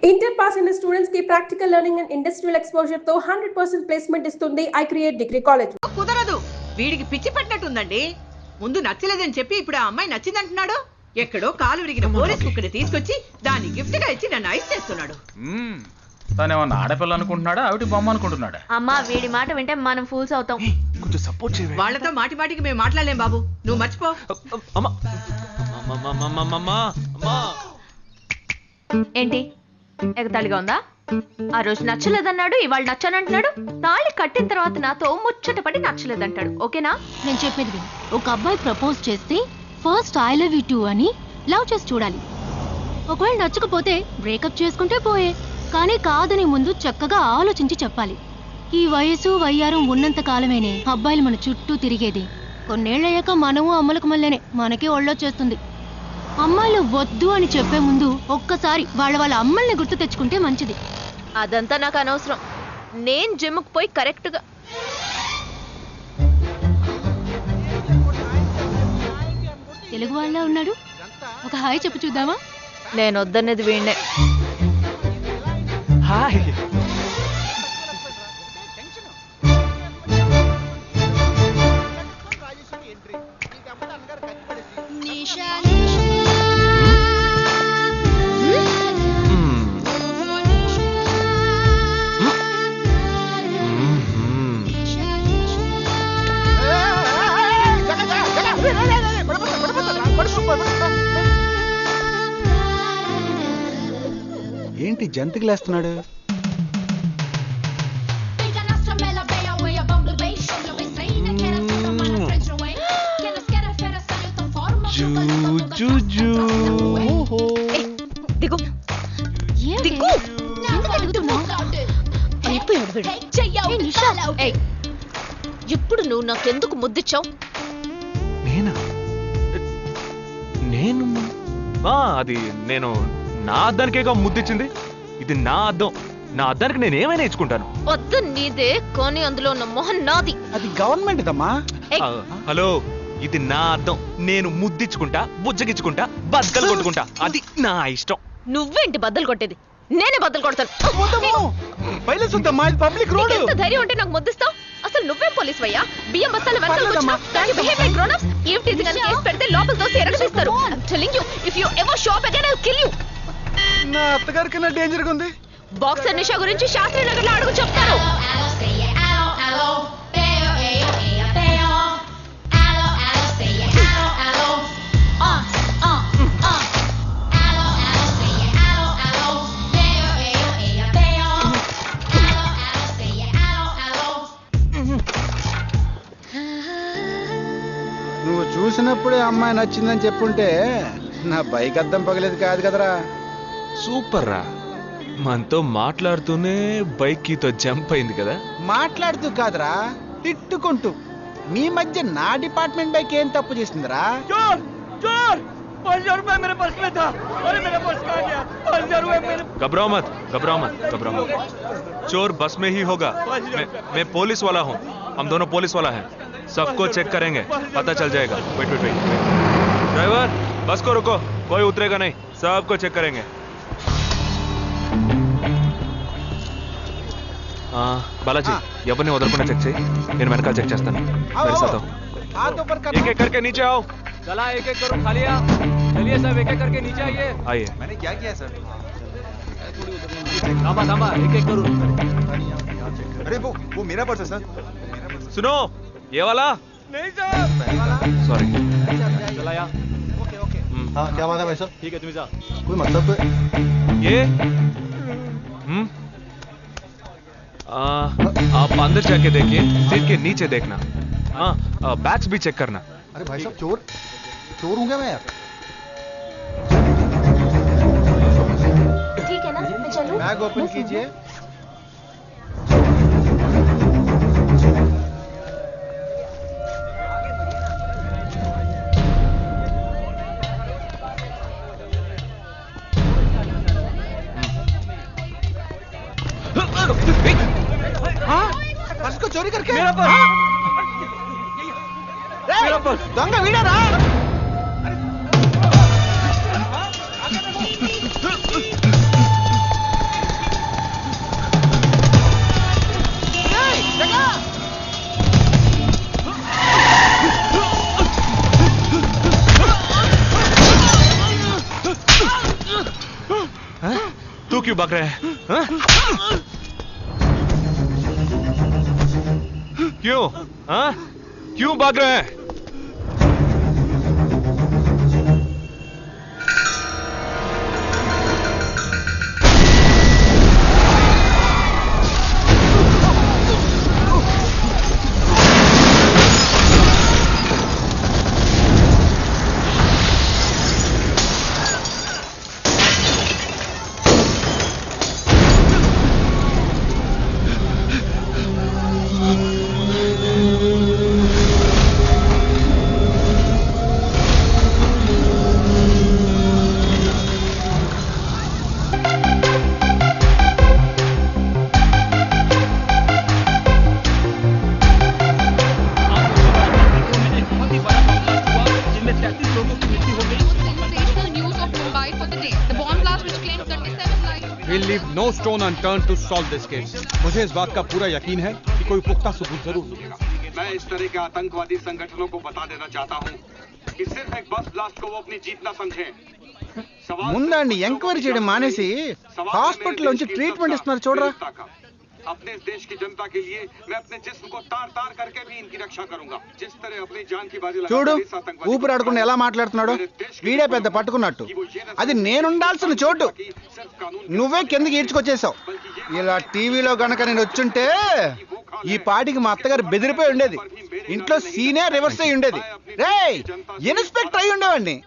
Inter pass అయిన students కి practical learning and industrial exposure తో 100% ప్లేస్మెంట్ ఇస్తుంది ఐ క్రియేట్ డిగ్రీ కాలేజ్. కుదరదు, వీడికి పిచ్చి పట్టినట్టుందండి. ముందు నచ్చలేదని చెప్పి ఇప్పుడు ఆ అమ్మాయి నచ్చిందంటున్నాడు. ఎక్కడో కాలు విరిగిన పోలీస్ కుక్కని తీసుకొచ్చి దాన్ని గిఫ్ట్ గా ఇచ్చి నన్ను ఐస్ చేస్తున్నాడు. తనేమన్నా ఆడపిల్ల అనుకుంటున్నాడా ఆవిడ బొమ్మ అనుకుంటున్నాడా? అమ్మా వీడి మాట వింటే మనం ఫూల్స్ అవుతాం. కొంచెం సపోర్ట్ చేయండి. వాళ్ళతో మాటి మాటికి మేము మాట్లాడలేం బాబు, నువ్వు మర్చిపో. ఏంటి ఎగతాళిగా ఉందా? ఆ రోజు నచ్చలేదన్నాడు, ఇవాళ నచ్చానంటున్నాడు. తాళి కట్టిన తర్వాత నాతో ముచ్చటపడి నచ్చలేదంటాడు. ఓకేనా? నేను చెప్పేది విను. ఒక అబ్బాయి ప్రపోజ్ చేస్తే first I love you two అని లవ్ చేసి చూడాలి. ఒకవేళ నచ్చకపోతే బ్రేకప్ చేసుకుంటే పోయే. కానీ కాదని ముందు చక్కగా ఆలోచించి చెప్పాలి. ఈ వయసు వయ్యారం ఉన్నంత కాలమేనే అబ్బాయిలు మన చుట్టూ తిరిగేది. కొన్నేళ్లయ్యాక మనము అమ్మలకు మళ్ళీనే మనకే ఒళ్ళొచ్చేస్తుంది. అమ్మాయిలు వద్దు అని చెప్పే ముందు ఒక్కసారి వాళ్ళ అమ్మల్ని గుర్తు తెచ్చుకుంటే మంచిది. అదంతా నాకు అనవసరం. నేను జిమ్కి పోయి కరెక్ట్గా తెలుగు వాళ్ళ ఉన్నాడు. ఒక హాయ్ చెప్పు చూద్దామా? నేను వద్దనేది వీణ్ణే. హాయ్. ఏంటి జంతికి లేస్తున్నాడు? దిగు దిగు. ఇప్పుడు నువ్వు నాకెందుకు ముద్దిచ్చావు? నేను అది నేను నా అద్దానికేగా ముద్దిచ్చింది. ఇది నా అద్దం. నా అద్దానికి నేను ఏమైనా ఇచ్చుకుంటాను. వద్దు నీదే, కానీ అందులో ఉన్న మొహం నాది. అది గవర్నమెంట్ దమ్మా. హలో, ఇది నా అద్దం. నేను ముద్దిచ్చుకుంటా, బుజ్జగిచ్చుకుంటా, బద్దలు కొట్టుకుంటా. అది నా ఇష్టం. నువ్వేంటి బద్దలు కొట్టేది? నేనే బద్దలు కొడతాను. Public road. ఎంత ధైర్యం ఉంటే నాకు ముద్దిస్తావు? అసలు నువ్వేం పోలీస్ వయ్యా? బియ్యం బస్తాల పెడితే లోపల దోసి ఎరగదీస్తారు. నా అత్తగారి కన్నా డేంజర్ గా ఉంది. బాక్సర్ నిషా గురించి శాస్త్రి నగర్ లో అడుగు చెప్తారు. నువ్వు చూసినప్పుడే అమ్మాయి నచ్చిందని చెప్పుంటే నా బైక్ అద్దం పగలేదు కాదు కదరా. సూపర్ రా. మనతో మాట్లాడుతూనే బైక్ కీతో జంప్ అయింది కదా. మాట్లాడుతూ కాదురా, తిట్టుకుంటూ. మీ మధ్య నా డిపార్ట్మెంట్ బైక్ ఏం తప్పు చేసిందిరా? घबराओ मत, घबराओ मत, घबराओ मत. चोर बस में ही होगा. मैं पुलिस वाला हूँ. हम दोनों पुलिस वाला हैं. सबको चेक करेंगे, पता चल जाएगा. Wait wait wait. ड्राइवर, बस को रुको. कोई उतरेगा नहीं. सबको चेक करेंगे. बालाजी, ఎవరిని వదలకుండా చెక్ చేయి. నేను వెనకాల చెక్ చేస్తాను. मेरे साथ आओ. एक एक करके नीचे आओ. चला एक एक करो, खालिया. चलिए सब एक एक करके नीचे आइए. आइए. मैंने क्या किया सर? थामा एक एक करो. अरे वो मेरा पर्स है सर. सुनो, ये वाला नहीं सर. सॉरी. चला यार. Okay okay. हाँ क्या बात है भाई साहब? ठीक है, तुम जा. कोई मतलब तो ये आप अंदर जाके देखिए. सीट के नीचे देखना. हाँ, बैग्स भी चेक करना. अरे भाई साहब, चोर चोर हूँ क्या मैं यार? ठीक है ना, मैं चलूं? बैग ओपन कीजिए. हाँ, पर्स को चोरी करके मेरा पर्स. मेरा पर्स. दंगा वीड़ा रा. क्यों भाग रहे हैं? हाँ? क्यों? हाँ? क्यों भाग रहे हैं? We'll leave no stone unturned to solve this case. मुझे इस बात का पूरा यकीन है कि कोई पुख्ता सबूत जरूर मिलेगा। मैं इस तरह के आतंकवादी संगठनों को बता देना चाहता हूँ कि सिर्फ एक बस ब्लास्ट को वो अपनी जीत ना समझें। ముందండి ఎంక్వైరీ చేయడం మానేసి హాస్పిటల్ నుంచి ట్రీట్మెంట్ ఇస్తున్నారు చూడరా. अपने इस देश की जनता के लिए मैं अपने जिस्म को तार तार करके भी इनकी रक्षा करूंगा। जिस तरह अपनी जान की बाजी చూడు ఊపిరాడకుండా ఎలా మాట్లాడుతున్నాడు. వీడే పెద్ద పట్టుకున్నట్టు. అది నేనుండాల్సిన చోటు నువ్వే కిందకి ఈడ్చుకొచ్చేసావు. ఇలా టీవీలో గనక నేను వచ్చుంటే ఈ పాటికి మా అత్తగారు బెదిరిపోయి ఉండేది. ఇంట్లో సీనే రివర్స్ అయి ఉండేది. రేయ్ ఇన్స్పెక్టర్ అయి ఉండేవాడిని.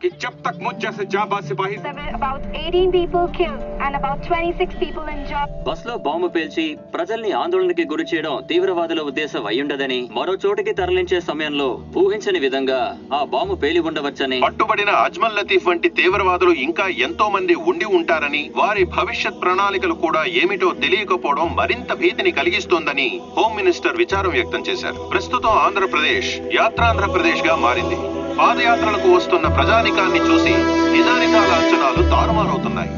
कि जब तक मुझ जैसे जाबाज सिपाही about 18 people killed and about 26 people injured. బస్లో బాంబు పేల్చి ప్రజల్ని ఆందోళనకి గురి చేయడం తీవ్రవాదుల ఉద్దేశం అయ్యుండదని, మరో చోటికి తరలించే సమయంలో ఊహించని విధంగా ఆ బాంబు పేలి ఉండవచ్చని, పట్టుబడిన అజ్మల్ లతీఫ్ వంటి తీవ్రవాదులు ఇంకా ఎంతో మంది ఉండి ఉంటారని, వారి భవిష్యత్ ప్రణాళికలు కూడా ఏమిటో తెలియకపోవడం మరింత భీతిని కలిగిస్తోందని హోమ్ మినిస్టర్ విచారం వ్యక్తం చేశారు. ప్రస్తుతం ఆంధ్రప్రదేశ్ యాత్రాంధ్రప్రదేశ్ గా మారింది. పాదయాత్రలకు వస్తున్న ప్రజానికాన్ని చూసి నిజానిజాల అంచనాలు తారుమారవుతున్నాయి.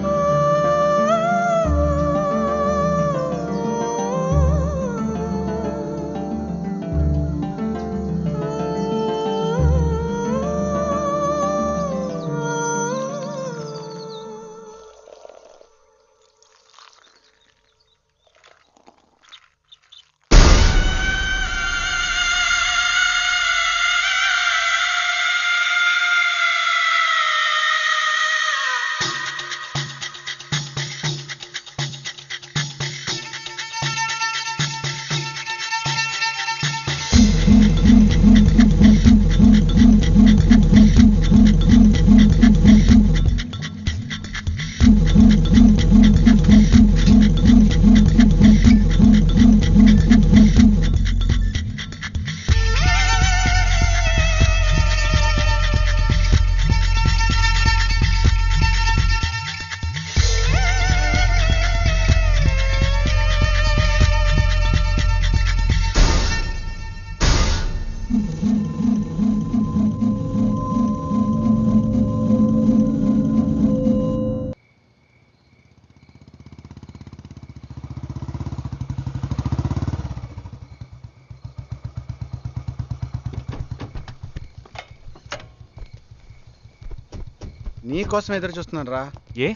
నీ కోసం ఎదురు చూస్తున్నాను రా. ఏ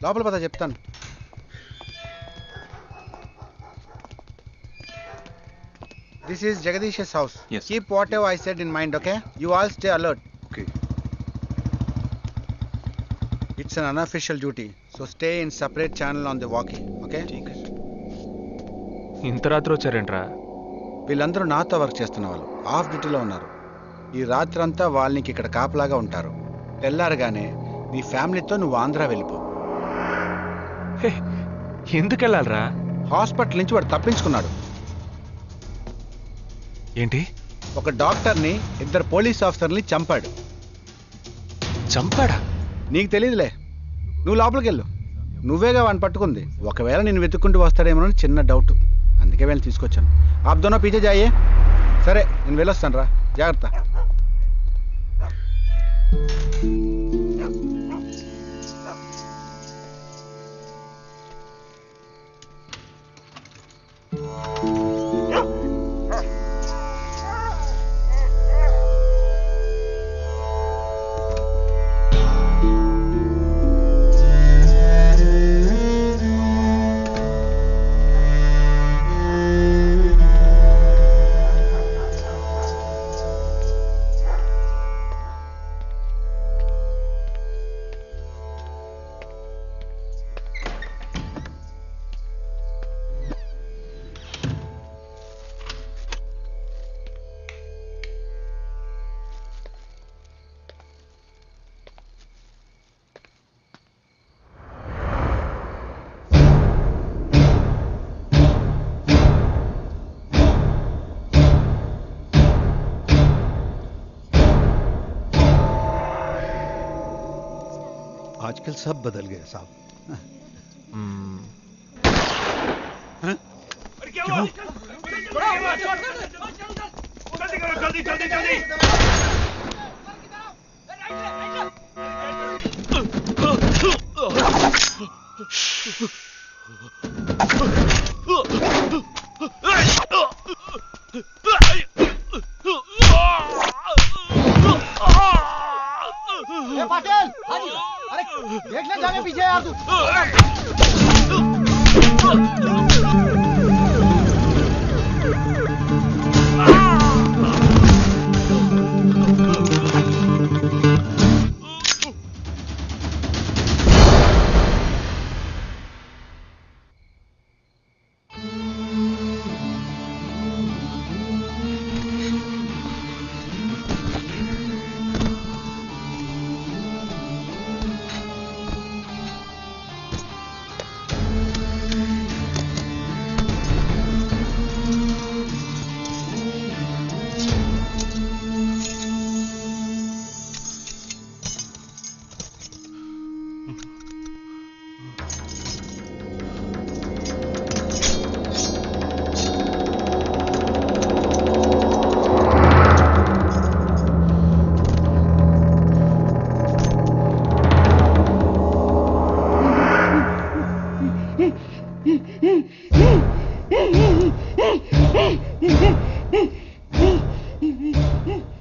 లోపల పద చెప్తాను. This is Jagadish's house. Yes. Keep whatever I said in mind, okay? You all stay alert. Okay. It's an unofficial duty, so stay in separate channel on the walkie, okay? ఇంత రాత్రి వచ్చారేంట్రా? వీళ్ళందరూ నాతో వర్క్ చేస్తున్న వాళ్ళు, of డ్యూటీలో ఉన్నారు. ఈ రాత్రంతా వాళ్ళకి ఇక్కడ కాపలాగా ఉంటారు. తెల్లారగానే నీ ఫ్యామిలీతో నువ్వు ఆంధ్ర వెళ్ళిపో. ఎందుకు వెళ్ళాలరా? హాస్పిటల్ నుంచి వాడు తప్పించుకున్నాడు. ఏంటి? ఒక డాక్టర్ని, 2 పోలీస్ ఆఫీసర్ని చంపాడు. చంపాడా? నీకు తెలియదులే, నువ్వు లోపలికి వెళ్ళు. నువ్వేగా వాడిని పట్టుకుంది. ఒకవేళ నేను వెతుక్కుంటూ వస్తాడేమోనని చిన్న డౌట్, అందుకే వెళ్ళి తీసుకొచ్చాను. ఆప్ దోనో పీछे जाइए. సరే నేను వెళ్ళొస్తాను రా, జాగ్రత్త. आजकल सब बदल गया साहब। जल्दी जल्दी जल्दी पाटिल, अरे देखने जाने पीछे यार तू।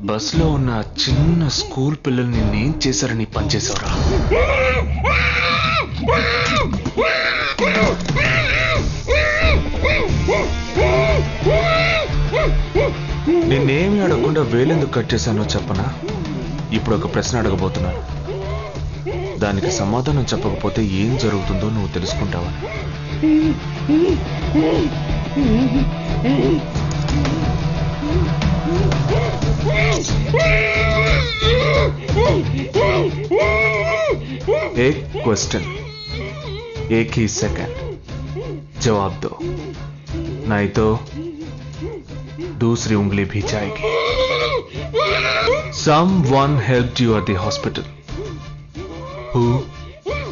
బస్ లో ఉన్న చిన్న స్కూల్ పిల్లల్ని నేను చేశారని పనిచేసావురా. నిన్నేమి అడగకుండా వేలెందుకు కట్ చేశానో చెప్పనా? ఇప్పుడు ఒక ప్రశ్న అడగబోతున్నాను. దానికి సమాధానం చెప్పకపోతే ఏం జరుగుతుందో నువ్వు తెలుసుకుంటావా? एक क्वेश्चन, एक ही सेकंड, जवाब दो, नहीं तो दूसरी उंगली भी जाएगी. Someone helped you at the hospital. Who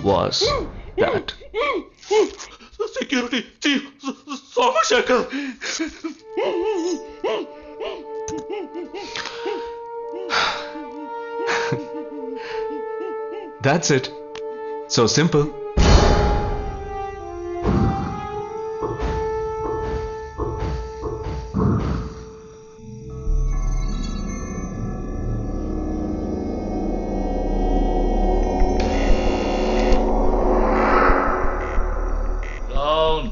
was that? Security chief Somashekar. That's it. So simple. Down.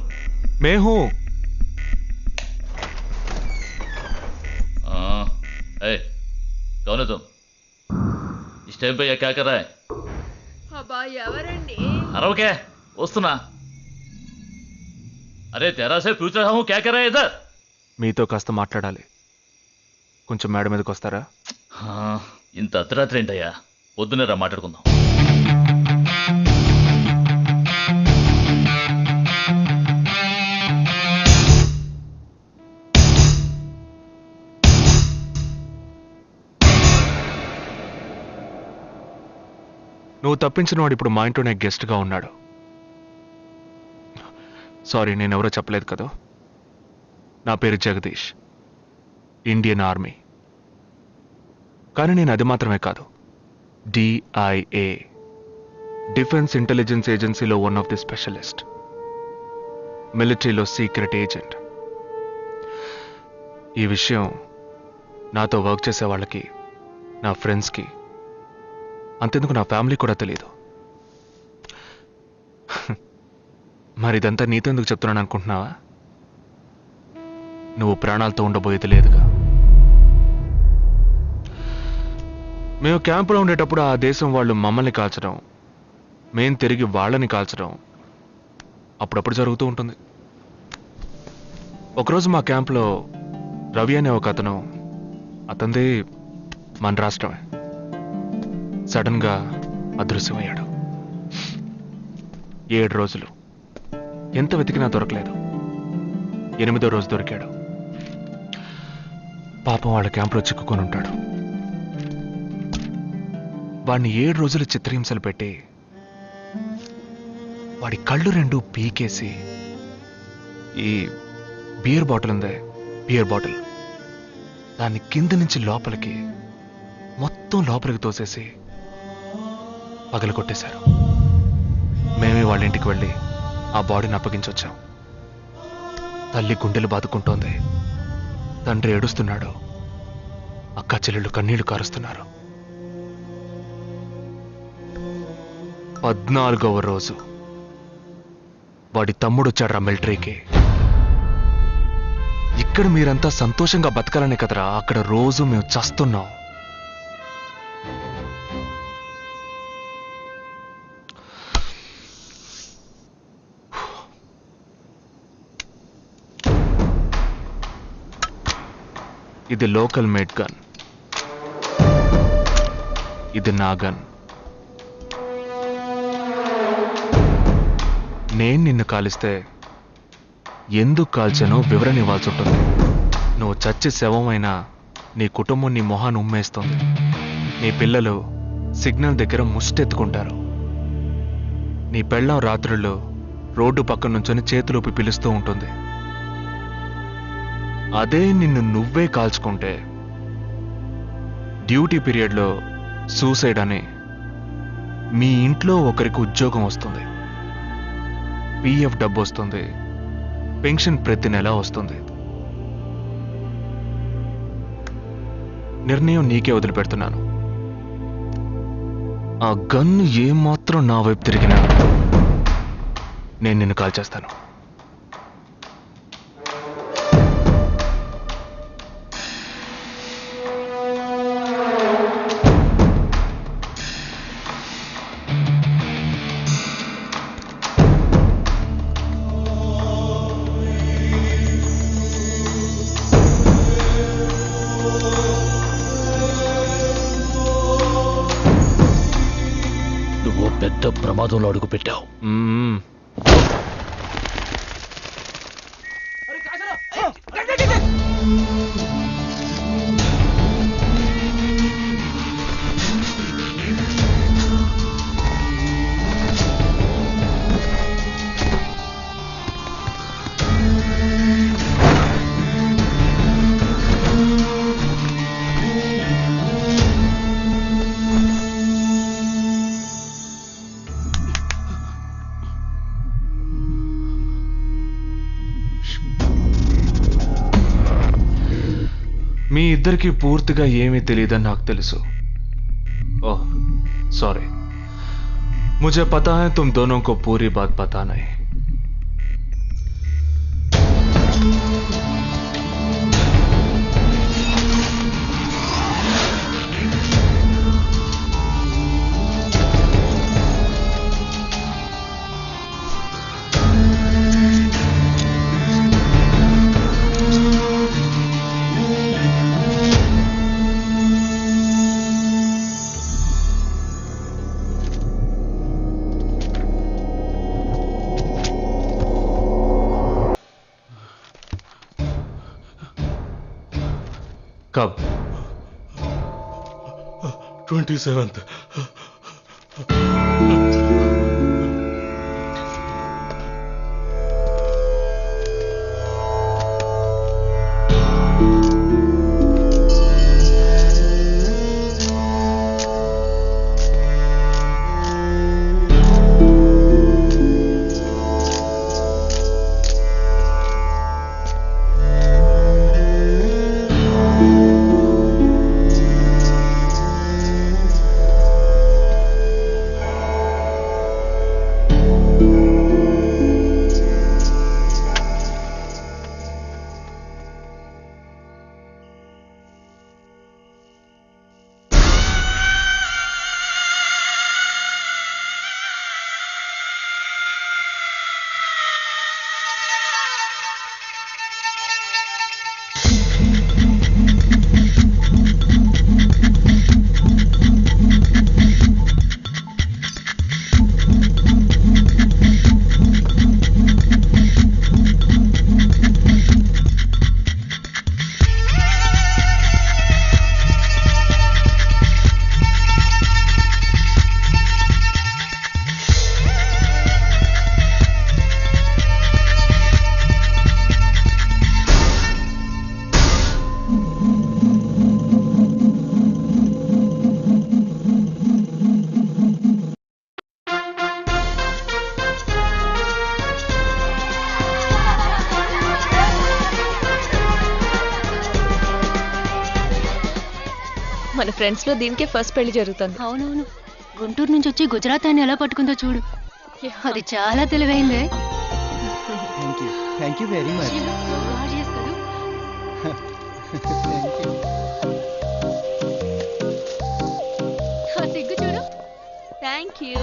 मैं हूं. Hey, कौन है तुम? इस टाइम पे ये क्या कर रहा है? అబ్బా ఎవరండి? अरे వస్తున్నా. అరే तेरा से पूछ रहा हूं क्या कर रहा है इधर? మీతో కాస్త మాట్లాడాలి. కొంచెం మేడ మీదకి వస్తారా? ఇంత అర్ధరాత్రి ఏంటయ్యా? పొద్దున్నే రా మాట్లాడుకుందాం. నువ్వు తప్పించిన వాడు ఇప్పుడు మా ఇంట్లోనే గెస్ట్గా ఉన్నాడు. సారీ, నేనెవరో చెప్పలేదు కదా. నా పేరు జగదీష్, ఇండియన్ ఆర్మీ. కానీ నేను అది మాత్రమే కాదు, DIA, డిఫెన్స్ ఇంటెలిజెన్స్ ఏజెన్సీలో వన్ ఆఫ్ ది స్పెషలిస్ట్, మిలిటరీలో సీక్రెట్ ఏజెంట్. ఈ విషయం నాతో వర్క్ చేసే వాళ్ళకి, నా ఫ్రెండ్స్కి, అంతెందుకు నా ఫ్యామిలీ కూడా తెలియదు. మరి ఇదంతా నీతో ఎందుకు చెప్తున్నాను అనుకుంటున్నావా? నువ్వు ప్రాణాలతో ఉండబోయేది లేదుగా. మేము క్యాంపులో ఉండేటప్పుడు ఆ దేశం వాళ్ళు మమ్మల్ని కాల్చడం, మేం తిరిగి వాళ్ళని కాల్చడం అప్పుడప్పుడు జరుగుతూ ఉంటుంది. ఒకరోజు మా క్యాంప్లో రవి అనే ఒక అతను, అతనిది మన రాష్ట్రమే, సడన్ గా అదృశ్యమయ్యాడు. 7 రోజులు ఎంత వెతికినా దొరకలేదు. 8వ రోజు దొరికాడు. పాపం వాళ్ళ క్యాంపులో చిక్కుకొని ఉంటాడు. వాడిని 7 రోజులు చిత్రహింసలు పెట్టి వాడి కళ్ళు రెండు పీకేసి ఈ బియర్ బాటిల్ ఉందే, బియర్ బాటిల్, దాన్ని కింద నుంచి లోపలికి మొత్తం లోపలికి తోసేసి పగలగొట్టేశారు. మేమే వాళ్ళ ఇంటికి వెళ్ళి ఆ బాడీని అప్పగించొచ్చాం. తల్లి గుండెలు బాదుకుంటోంది, తండ్రి ఏడుస్తున్నాడు, అక్క చెల్లెళ్ళు కన్నీళ్లు కారుస్తున్నారు. 14వ రోజు వాడి తమ్ముడు వచ్చాడ్రా మిలిటరీకి. ఇక్కడ మీరంతా సంతోషంగా బతకాలనే కదరా అక్కడ రోజు మేము చస్తున్నాం. ఇది లోకల్ మేడ్ గన్, ఇది నా గన్. నేను నిన్ను కాలిస్తే ఎందుకు కాల్చానో వివరణ ఇవ్వాల్సి ఉంటుంది. నువ్వు చచ్చి శవమైనా నీ కుటుంబం నీ మొహాన్ని ఉమ్మేస్తుంది. నీ పిల్లలు సిగ్నల్ దగ్గర ముష్టెత్తుకుంటారు. నీ పెళ్ళం రాత్రుల్లో రోడ్డు పక్కన నుంచొని చేతులూపి పిలుస్తూ ఉంటుంది. అదే నిన్ను నువ్వే కాల్చుకుంటే డ్యూటీ పీరియడ్లో సూసైడ్ అని మీ ఇంట్లో ఒకరికి ఉద్యోగం వస్తుంది, పిఎఫ్ డబ్బు వస్తుంది, పెన్షన్ ప్రతి నెల వస్తుంది. నిర్ణయం నీకే వదిలిపెడుతున్నాను. ఆ గన్ ఏమాత్రం నా వైపు తిరిగినా నేను నిన్ను కాల్చేస్తాను. పెద్ద ప్రమాదంలో అడుగు పెట్టావు. మీ ఇద్దరికి పూర్తిగా ఏమీ తెలియదని నాకు తెలుసు. ओह सॉरी, मुझे पता है तुम दोनों को पूरी बात पता नहीं. कब? 27th. మన ఫ్రెండ్స్ లో దీనికే ఫస్ట్ పెళ్లి జరుగుతుంది. అవునవును, గుంటూరు నుంచి వచ్చి గుజరాత్ అని ఎలా పట్టుకుందో చూడు. అది చాలా తెలివైందే. Thank you very much. సిగ్గు చూడు. Thank you.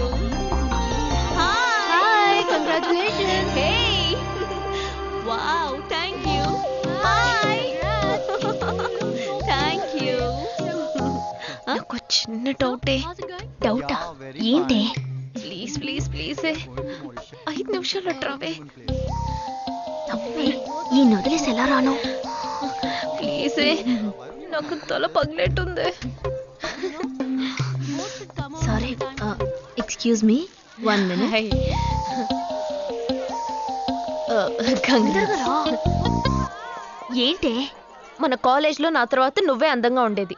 Hi, congratulations. Hey wow, thank you. Hi thank you. నాకు చిన్న డౌటే. డౌటా? ఏంటి? ప్లీజ్ ప్లీజ్ ప్లీజ్ 5 నిమిషాలు అట్రావే. ఈ నదిలేసి ఎలా రాను? ప్లీజ్, నాకు తల పగిలేట్టుంది. Sorry, excuse me, 1 minute. ఏంటి? మన కాలేజ్ లో నా తర్వాత నువ్వే అందంగా ఉండేది.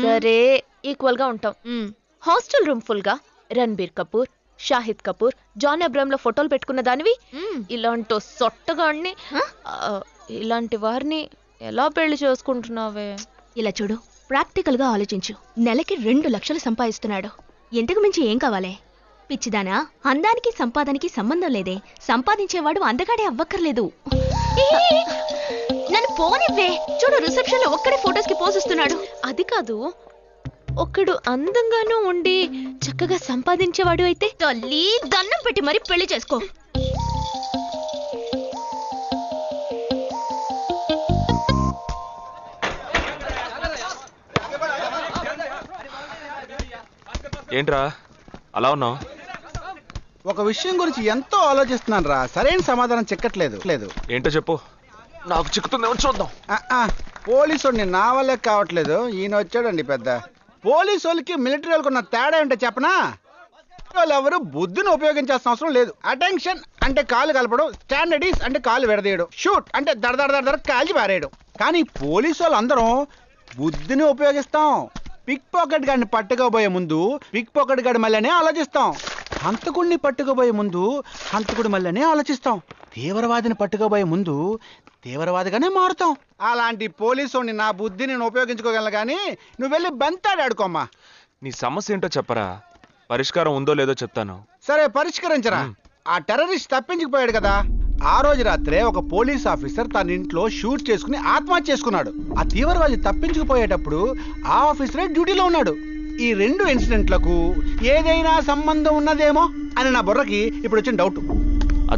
సరే, ఈక్వల్ గా ఉంటాం. హాస్టల్ రూమ్ ఫుల్ గా రణబీర్ కపూర్, షాహిద్ కపూర్, జాన్ అబ్రామ్ లో ఫోటోలు పెట్టుకున్న దానివి ఇలాంటి సొట్టగాడిని, ఇలాంటి వారిని ఎలా పెళ్లి చేసుకుంటున్నావే? ఇలా చూడు, ప్రాక్టికల్ గా ఆలోచించు. నెలకి 2 లక్షలు సంపాదిస్తున్నాడు. ఎంతకు మించి ఏం కావాలే? పిచ్చిదానా, అందానికి సంపాదనకి సంబంధం లేదే. సంపాదించేవాడు అందగాడే అవ్వక్కర్లేదు. నన్ను పోనివ్వే. చూడు, రిసెప్షన్ లో ఒక్కడే ఫోటోస్ కి పోసిస్తున్నాడు. అది కాదు, ఒకడు అందంగానూ ఉండి చక్కగా సంపాదించేవాడు అయితే తల్లి దండం పెట్టి మరి పెళ్లి చేసుకో. ఏంట్రా అలా ఉన్నావు? ఒక విషయం గురించి ఎంతో ఆలోచిస్తున్నాను రా, సరైన సమాధానం చిక్కట్లేదు. ఏంటో చెప్పు, నాకు చిక్కుతుందేమో చూద్దాం. పోలీసు నా వల్లే కావట్లేదు. ఈయన వచ్చాడండి పెద్ద. పోలీసు వాళ్ళకి మిలిటరీ వాళ్ళకి ఉన్న తేడా ఏంటో చెప్పనా? వాళ్ళు ఎవరు బుద్ధిని ఉపయోగించాల్సిన అవసరం లేదు. అటెన్షన్ అంటే కాలు కలపడం, స్టాండర్డీస్ అంటే కాలు విడదీయడం, షూట్ అంటే దడ కాల్చి పారేయడం. కానీ పోలీసు వాళ్ళు అందరం బుద్ధిని ఉపయోగిస్తాం. పిక్ పాకెట్ గాడిని పట్టుకోబోయే ముందు పిక్ పాకెట్ గాడి మళ్ళీనే ఆలోచిస్తాం. హంతకుడిని పట్టుకోబోయే ముందు హంతకుడి మళ్ళీనే ఆలోచిస్తాం. తీవ్రవాదిని పట్టుకోబోయే ముందు తీవ్రవాదిగానే మారుతాం. అలాంటి పోలీసుని నా బుద్ధిని నేను ఉపయోగించుకోగలను, కానీ నువ్వు వెళ్ళి బంతాడు ఆడుకోమ్మా. నీ సమస్య ఏంటో చెప్పరా, పరిష్కారం ఉందో లేదో చెప్తాను. సరే, పరిష్కరించరా. ఆ టెర్రరిస్ట్ తప్పించుకుపోయాడు కదా, ఆ రోజు రాత్రే ఒక పోలీస్ ఆఫీసర్ తన ఇంట్లో షూట్ చేసుకుని ఆత్మహత్య చేసుకున్నాడు. ఆ తీవ్రవాది తప్పించుకుపోయేటప్పుడు ఆ ఆఫీసరే డ్యూటీలో ఉన్నాడు. ఈ 2 ఇన్సిడెంట్లకు ఏదైనా సంబంధం ఉన్నదేమో అని నా బుర్రకి ఇప్పుడు వచ్చిన డౌట్.